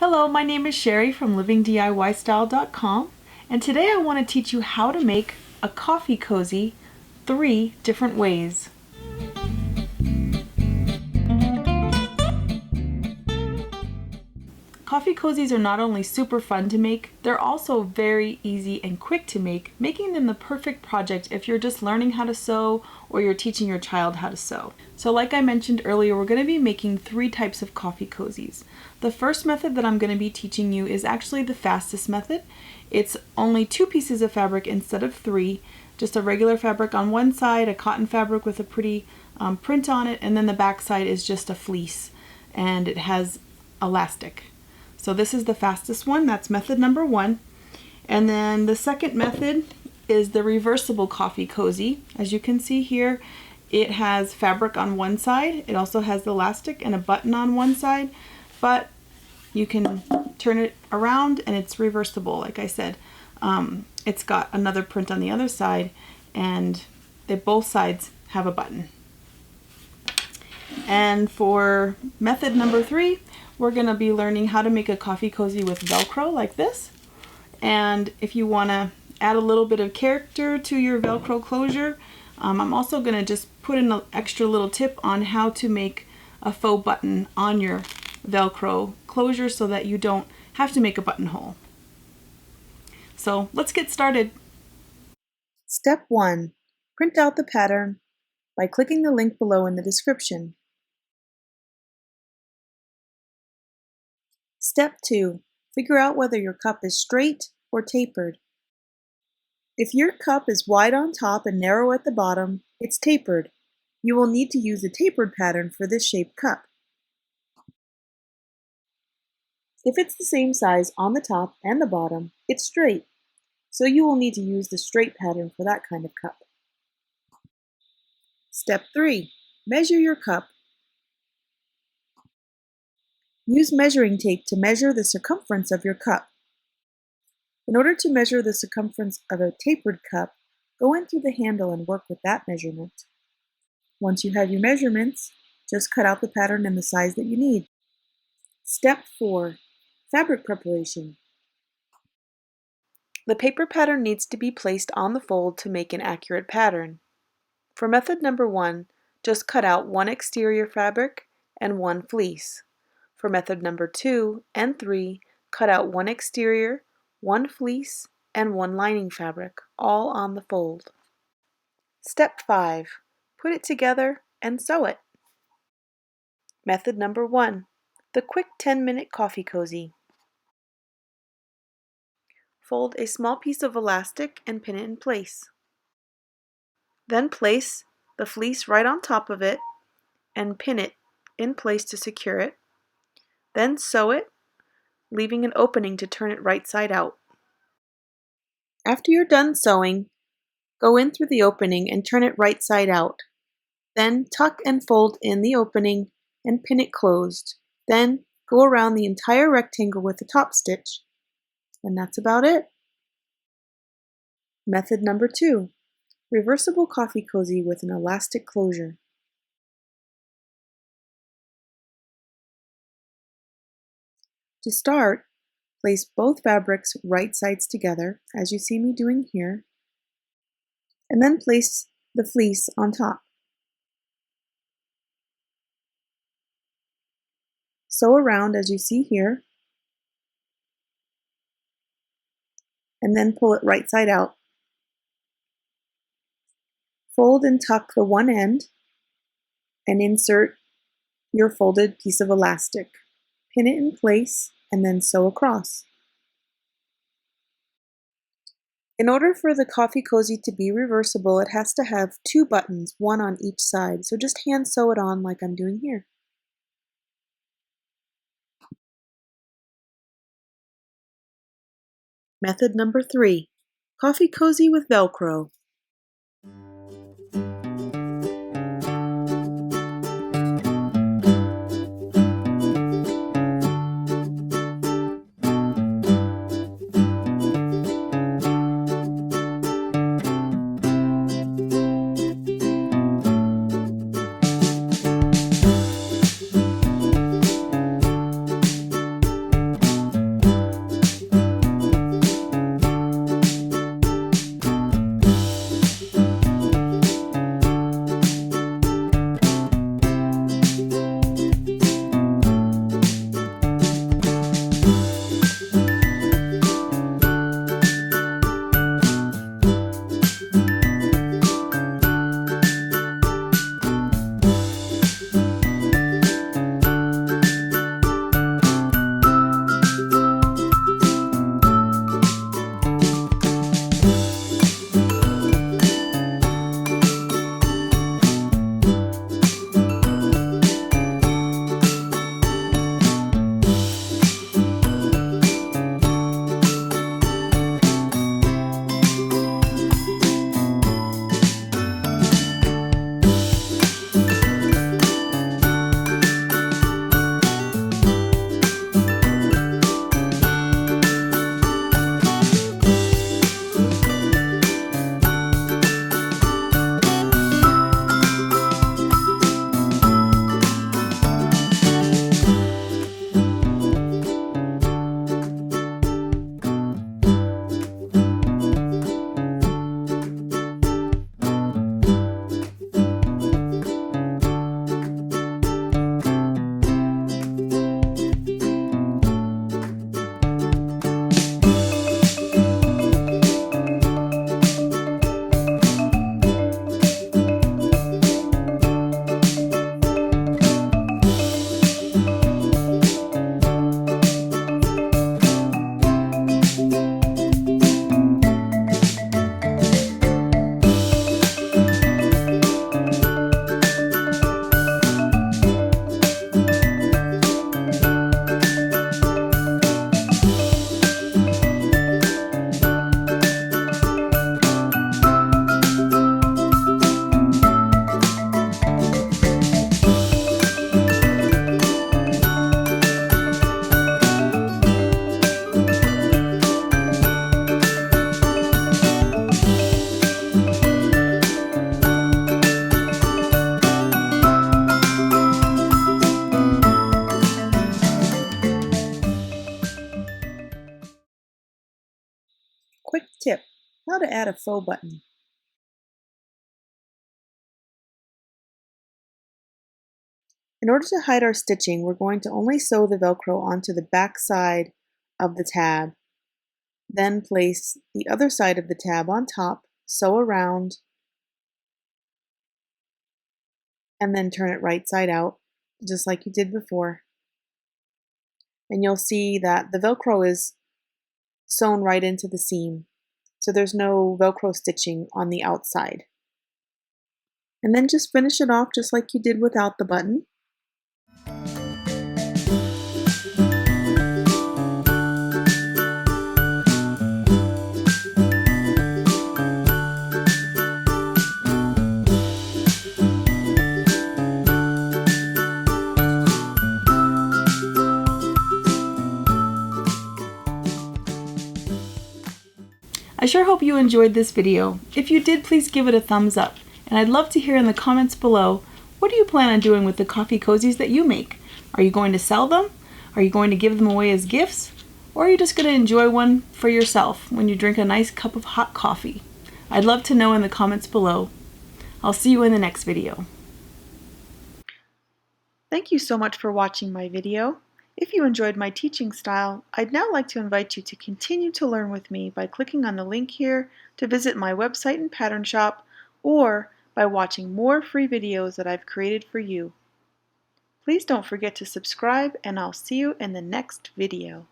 Hello, my name is Cheri from livingdiystyle.com, and today I want to teach you how to make a coffee cozy 3 different ways. Coffee cozies are not only super fun to make, they're also very easy and quick to make, making them the perfect project if you're just learning how to sew or you're teaching your child how to sew. So like I mentioned earlier, we're going to be making 3 types of coffee cozies. The first method that I'm going to be teaching you is actually the fastest method. It's only 2 pieces of fabric instead of 3, just a regular fabric on one side, a cotton fabric with a pretty print on it, and then the back side is just a fleece and it has elastic. So this is the fastest one, that's method number 1. And then the second method is the reversible coffee cozy. As you can see here, it has fabric on one side, it also has elastic and a button on one side, but you can turn it around and it's reversible. Like I said, it's got another print on the other side and both sides have a button. And for method number 3, we're going to be learning how to make a coffee cozy with Velcro like this. And if you want to add a little bit of character to your Velcro closure, I'm also going to just put in an extra little tip on how to make a faux button on your Velcro closure so that you don't have to make a buttonhole. So let's get started. Step 1. Print out the pattern by clicking the link below in the description. Step 2. Figure out whether your cup is straight or tapered. If your cup is wide on top and narrow at the bottom, it's tapered. You will need to use the tapered pattern for this shaped cup. If it's the same size on the top and the bottom, it's straight. So you will need to use the straight pattern for that kind of cup. Step 3. Measure your cup. Use measuring tape to measure the circumference of your cup. In order to measure the circumference of a tapered cup, go in through the handle and work with that measurement. Once you have your measurements, just cut out the pattern in the size that you need. Step 4. Fabric preparation. The paper pattern needs to be placed on the fold to make an accurate pattern. For method number 1, just cut out 1 exterior fabric and 1 fleece. For method number 2 and 3, cut out 1 exterior, 1 fleece, and 1 lining fabric, all on the fold. Step 5. Put it together and sew it. Method number 1, the quick 10-minute coffee cozy. Fold a small piece of elastic and pin it in place. Then place the fleece right on top of it and pin it in place to secure it. Then sew it, leaving an opening to turn it right side out. After you're done sewing, go in through the opening and turn it right side out. Then tuck and fold in the opening and pin it closed. Then go around the entire rectangle with the top stitch. And that's about it. Method number 2, reversible coffee cozy with an elastic closure. To start, place both fabrics right sides together, as you see me doing here, and then place the fleece on top. Sew around as you see here, and then pull it right side out. Fold and tuck the one end, and insert your folded piece of elastic. Pin it in place, and then sew across. In order for the coffee cozy to be reversible, it has to have 2 buttons, 1 on each side, so just hand sew it on like I'm doing here. Method number 3, coffee cozy with Velcro. Tip: how to add a faux button. In order to hide our stitching, we're going to only sew the Velcro onto the back side of the tab, then place the other side of the tab on top, sew around, and then turn it right side out, just like you did before. And you'll see that the Velcro is sewn right into the seam, so there's no Velcro stitching on the outside. And then just finish it off just like you did without the button. I sure hope you enjoyed this video. If you did, please give it a thumbs up. And I'd love to hear in the comments below, what do you plan on doing with the coffee cozies that you make? Are you going to sell them? Are you going to give them away as gifts? Or are you just going to enjoy one for yourself when you drink a nice cup of hot coffee? I'd love to know in the comments below. I'll see you in the next video. Thank you so much for watching my video. If you enjoyed my teaching style, I'd now like to invite you to continue to learn with me by clicking on the link here to visit my website and pattern shop, or by watching more free videos that I've created for you. Please don't forget to subscribe, and I'll see you in the next video.